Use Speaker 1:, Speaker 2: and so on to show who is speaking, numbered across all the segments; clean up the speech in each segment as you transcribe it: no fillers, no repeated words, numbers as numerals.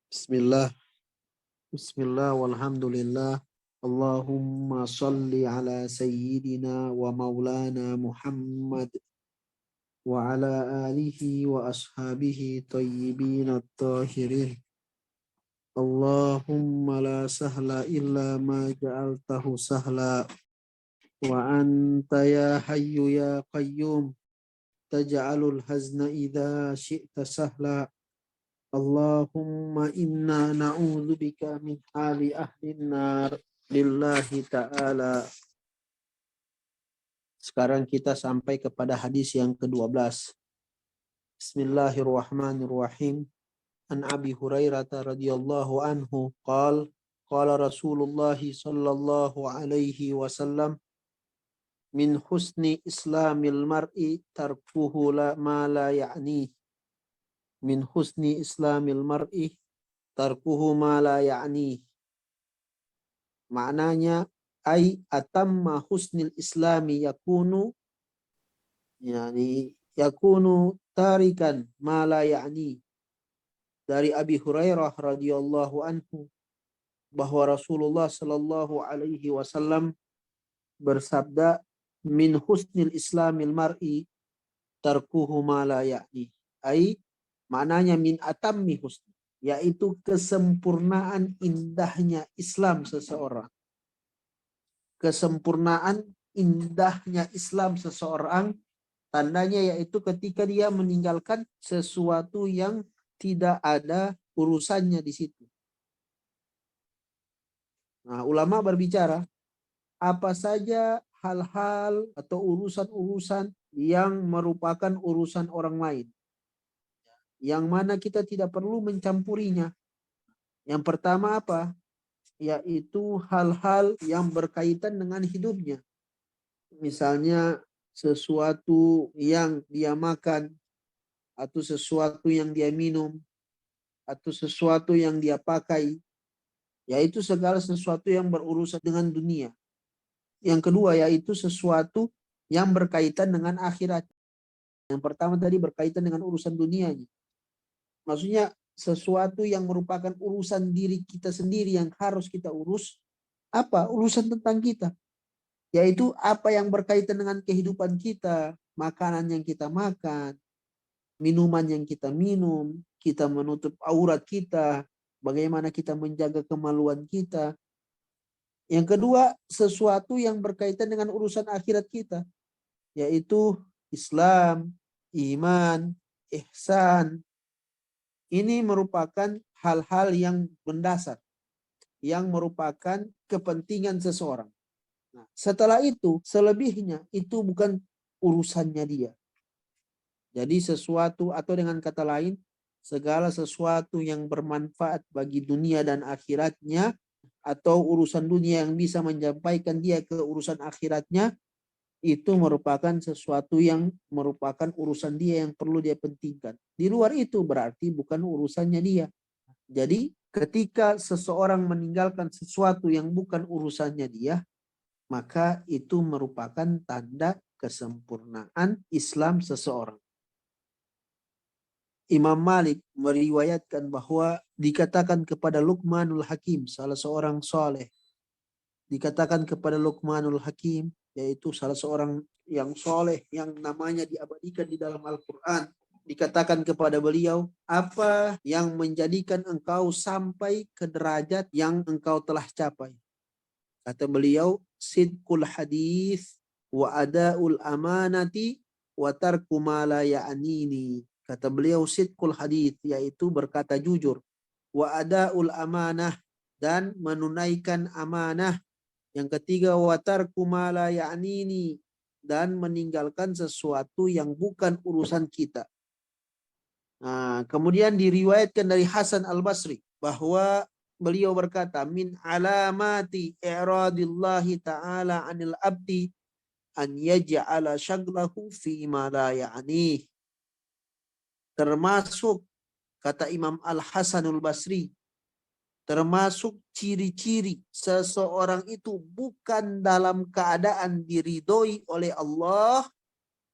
Speaker 1: Bismillah, Bismillah, walhamdulillah. Allahumma salli ala sayyidina wa maulana Muhammad wa ala alihi wa ashabihi tayyibin at-tahirin. Allahumma la sahla illa ma ja'altahu sahla wa anta ya hayyu ya qayyum taj'alul hazna idha syi'ta sahla. Allahumma inna na'udzubika min hali ahlin nar lillahi ta'ala. Sekarang kita sampai kepada hadis yang ke-12. Bismillahirrahmanirrahim. An Abi Hurairah radhiyallahu anhu qala Rasulullah sallallahu alaihi wasallam min husni islamil mar'i tarkuhu ma la ya'ni. Min husni islamil mar'i tarkuhu ma la ya'ni. Maknanya ai atamma husnil islami yakunu tarikan ma la ya'ni. Dari Abi Hurairah radhiyallahu anhu bahwa Rasulullah sallallahu alaihi wasallam bersabda, min husnil islamil mar'i tarkuhu ma la ya'ni. Ai maknanya min atammi husni, yaitu kesempurnaan indahnya Islam seseorang. Kesempurnaan indahnya Islam seseorang, tandanya yaitu ketika dia meninggalkan sesuatu yang tidak ada urusannya di situ. Nah, ulama berbicara, apa saja hal-hal atau urusan-urusan yang merupakan urusan orang lain, yang mana kita tidak perlu mencampurinya. Yang pertama apa? Yaitu hal-hal yang berkaitan dengan hidupnya. Misalnya sesuatu yang dia makan, atau sesuatu yang dia minum, atau sesuatu yang dia pakai, yaitu segala sesuatu yang berurusan dengan dunia. Yang kedua yaitu sesuatu yang berkaitan dengan akhirat. Yang pertama tadi berkaitan dengan urusan dunianya. Maksudnya sesuatu yang merupakan urusan diri kita sendiri yang harus kita urus. Apa? Urusan tentang kita. Yaitu apa yang berkaitan dengan kehidupan kita, makanan yang kita makan, minuman yang kita minum, kita menutup aurat kita, bagaimana kita menjaga kemaluan kita. Yang kedua, sesuatu yang berkaitan dengan urusan akhirat kita, yaitu Islam, iman, ihsan. Ini merupakan hal-hal yang mendasar, yang merupakan kepentingan seseorang. Nah, setelah itu, selebihnya itu bukan urusannya dia. Jadi sesuatu, atau dengan kata lain, segala sesuatu yang bermanfaat bagi dunia dan akhiratnya, atau urusan dunia yang bisa menyampaikan dia ke urusan akhiratnya, itu merupakan sesuatu yang merupakan urusan dia yang perlu dia pentingkan. Di luar itu berarti bukan urusannya dia. Jadi ketika seseorang meninggalkan sesuatu yang bukan urusannya dia, maka itu merupakan tanda kesempurnaan Islam seseorang. Imam Malik meriwayatkan bahwa dikatakan kepada Luqmanul Hakim, salah seorang soleh, dikatakan kepada Luqmanul Hakim, yaitu salah seorang yang soleh yang namanya diabadikan di dalam Al-Quran, dikatakan kepada beliau, apa yang menjadikan engkau sampai ke derajat yang engkau telah capai? Kata beliau, sidqul hadis wa adaul amanati wa tarku ma la ya'nini. Kata beliau, sidqul hadis, yaitu berkata jujur, wa adaul amanah, dan menunaikan amanah. Yang ketiga, wa tarku ma la ya'nini, dan meninggalkan sesuatu yang bukan urusan kita. Nah, kemudian diriwayatkan dari Hasan Al-Basri bahwa beliau berkata, min alamati i'radillahi ta'ala 'anil abdi an yaj'ala syaglahu fi ma la ya'nih. Termasuk, kata Imam Al-Hasanul Basri, termasuk ciri-ciri seseorang itu bukan dalam keadaan diridhoi oleh Allah,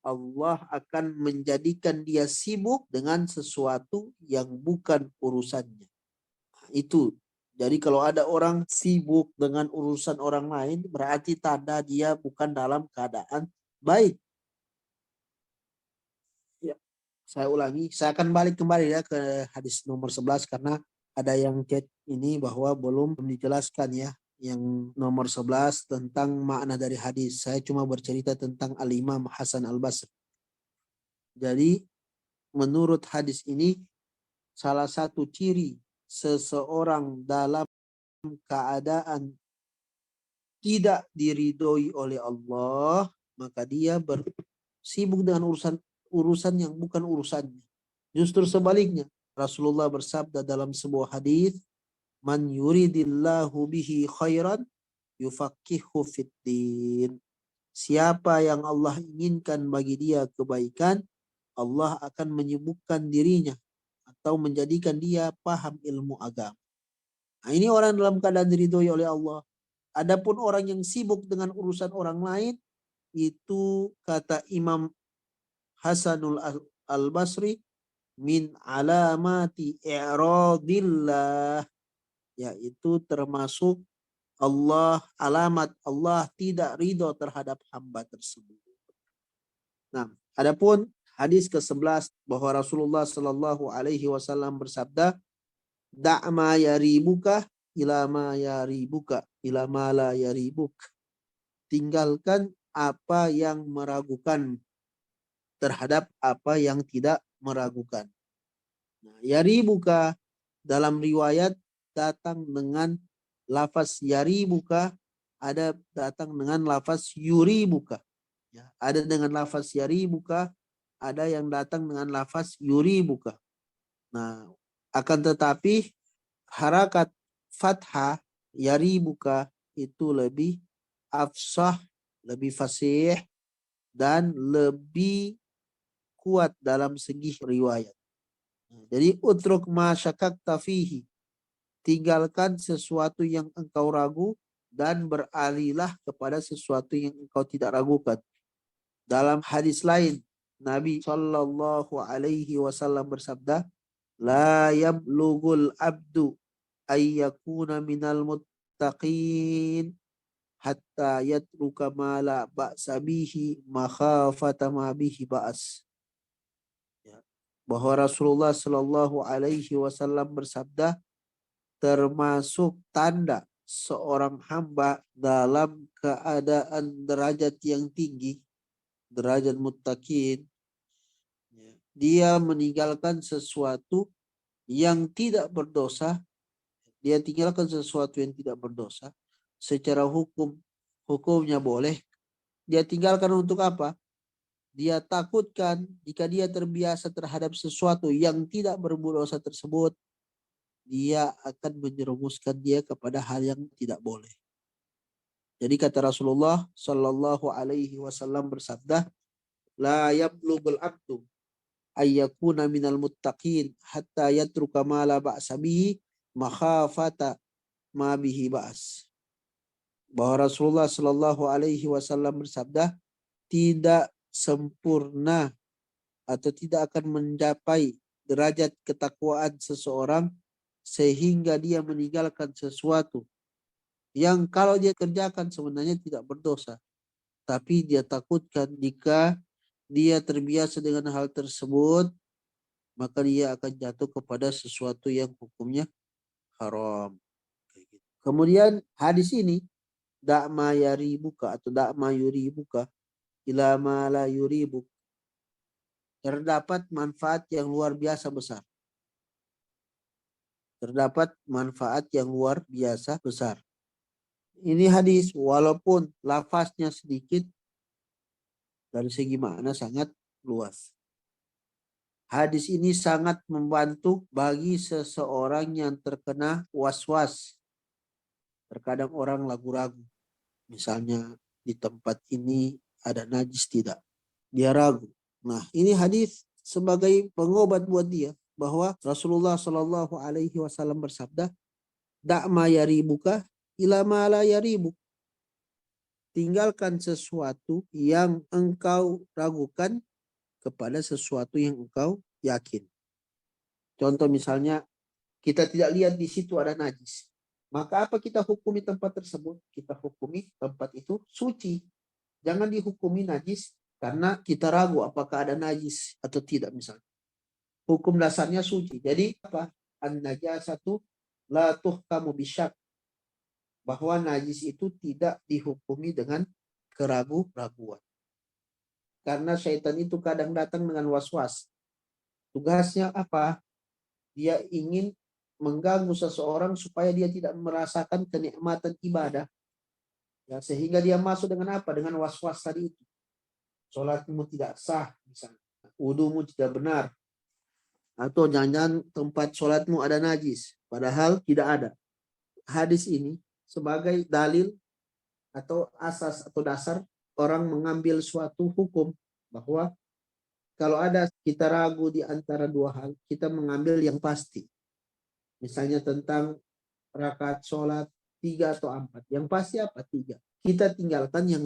Speaker 1: Allah akan menjadikan dia sibuk dengan sesuatu yang bukan urusannya. Itu. Jadi kalau ada orang sibuk dengan urusan orang lain, berarti tanda dia bukan dalam keadaan baik. Ya, saya ulangi, saya akan balik kembali ya ke hadis nomor 11 karena ada yang chat ini bahwa belum dijelaskan ya. Yang nomor 11 tentang makna dari hadis. Saya cuma bercerita tentang Al-Imam Hasan Al-Basri. Jadi menurut hadis ini salah satu ciri seseorang dalam keadaan tidak diridhoi oleh Allah, maka dia bersibuk dengan urusan yang bukan urusannya. Justru sebaliknya, Rasulullah bersabda dalam sebuah hadis, "Man yuridillahu bihi khairan yufaqihu fiddin." Siapa yang Allah inginkan bagi dia kebaikan, Allah akan menyibukkan dirinya atau menjadikan dia paham ilmu agama. Nah, ini orang dalam keadaan diridhoi oleh Allah. Adapun orang yang sibuk dengan urusan orang lain, itu kata Imam Hasanul Al-Basri, min alamati i'radillah, yaitu termasuk alamat Allah tidak ridho terhadap hamba tersebut. Nah, adapun hadis ke-11 bahwa Rasulullah Shallallahu alaihi wasallam bersabda, "Da'ma yaribuka ila ma yaribuka ila ma la yaribuk." Tinggalkan apa yang meragukan terhadap apa yang tidak meragukan. Nah, yaribuka dalam riwayat datang dengan lafaz yaribuka, ada datang dengan lafaz yuribuka. Ya, ada dengan lafaz yaribuka, ada yang datang dengan lafaz yuribuka. Nah, akan tetapi harakat fathah yaribuka itu lebih afsah, lebih fasih, dan lebih kuat dalam segi riwayat. Jadi utruk ma syakakta fihi, tinggalkan sesuatu yang engkau ragu dan beralihlah kepada sesuatu yang engkau tidak ragukan. Dalam hadis lain, Nabi Shallallahu alaihi wasallam bersabda, la yablugul abdu ayyakuna minal muttaqin hatta yatruka ma la ba'sa bihi makhafata ma bihi ba'as. Ya. Bahwa Rasulullah Shallallahu alaihi wasallam bersabda, termasuk tanda seorang hamba dalam keadaan derajat yang tinggi, derajat muttaqin, dia meninggalkan sesuatu yang tidak berdosa, dia tinggalkan sesuatu yang tidak berdosa. Secara hukumnya boleh. Dia tinggalkan untuk apa? Dia takutkan jika dia terbiasa terhadap sesuatu yang tidak berdosa tersebut, dia akan menjerumuskan dia kepada hal yang tidak boleh. Jadi kata Rasulullah Shallallahu alaihi wasallam bersabda, la yablugul abdu ayyakuna minal muttaqin hatta yatruka ma la ba'sa bihi makhafata ma bihi ba'as. Bahwa Rasulullah Shallallahu alaihi wasallam bersabda, tidak sempurna atau tidak akan mencapai derajat ketakwaan seseorang sehingga dia meninggalkan sesuatu yang kalau dia kerjakan sebenarnya tidak berdosa, tapi dia takutkan jika dia terbiasa dengan hal tersebut, maka dia akan jatuh kepada sesuatu yang hukumnya haram. Kemudian hadis ini, da'ma yaribuka atau da'ma yuribuka ila ma la yuribuk, terdapat manfaat yang luar biasa besar. Terdapat manfaat yang luar biasa besar. Ini hadis walaupun lafaznya sedikit, dari segi makna sangat luas. Hadis ini sangat membantu bagi seseorang yang terkena was-was. Terkadang orang ragu-ragu. Misalnya di tempat ini ada najis tidak? Dia ragu. Nah, ini hadis sebagai pengobat buat dia bahwa Rasulullah Shallallahu alaihi wasallam bersabda, "Da'ma yaribuka ila ma la yaribuk." Tinggalkan sesuatu yang engkau ragukan kepada sesuatu yang engkau yakin. Contoh misalnya kita tidak lihat di situ ada najis. Maka apa kita hukumi tempat tersebut? Kita hukumi tempat itu suci. Jangan dihukumi najis karena kita ragu apakah ada najis atau tidak misalnya. Hukum dasarnya suci. Jadi apa? An-najasatu la tuhkamu bisyak. Bahwa najis itu tidak dihukumi dengan keraguan. Karena syaitan itu kadang datang dengan was-was. Tugasnya apa? Dia ingin mengganggu seseorang supaya dia tidak merasakan kenikmatan ibadah. Ya, sehingga dia masuk dengan apa? Dengan was-was tadi itu. Sholatmu tidak sah, misalnya. Wudumu tidak benar. Atau jangan-jangan tempat sholatmu ada najis. Padahal tidak ada. Hadis ini sebagai dalil atau asas atau dasar orang mengambil suatu hukum. Bahwa kalau ada kita ragu di antara dua hal, kita mengambil yang pasti. Misalnya tentang rakaat sholat 3 atau 4. Yang pasti apa? 3. Kita tinggalkan yang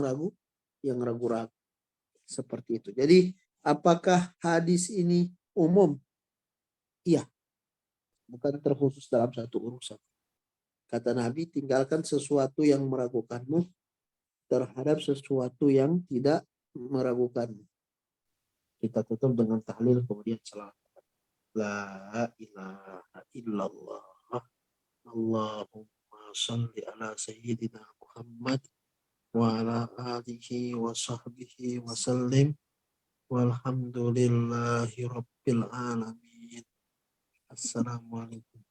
Speaker 1: ragu-ragu. Seperti itu. Jadi apakah hadis ini umum? Iya. Bukan terkhusus dalam satu urusan. Kata Nabi, tinggalkan sesuatu yang meragukanmu terhadap sesuatu yang tidak meragukanmu. Kita tutup dengan tahlil kemudian salat. La ilaha illallah. Allahumma salli ala sayyidina Muhammad wa ala alihi wa sahbihi wa sallim walhamdulillahi rabbil alamin. Assalamualaikum.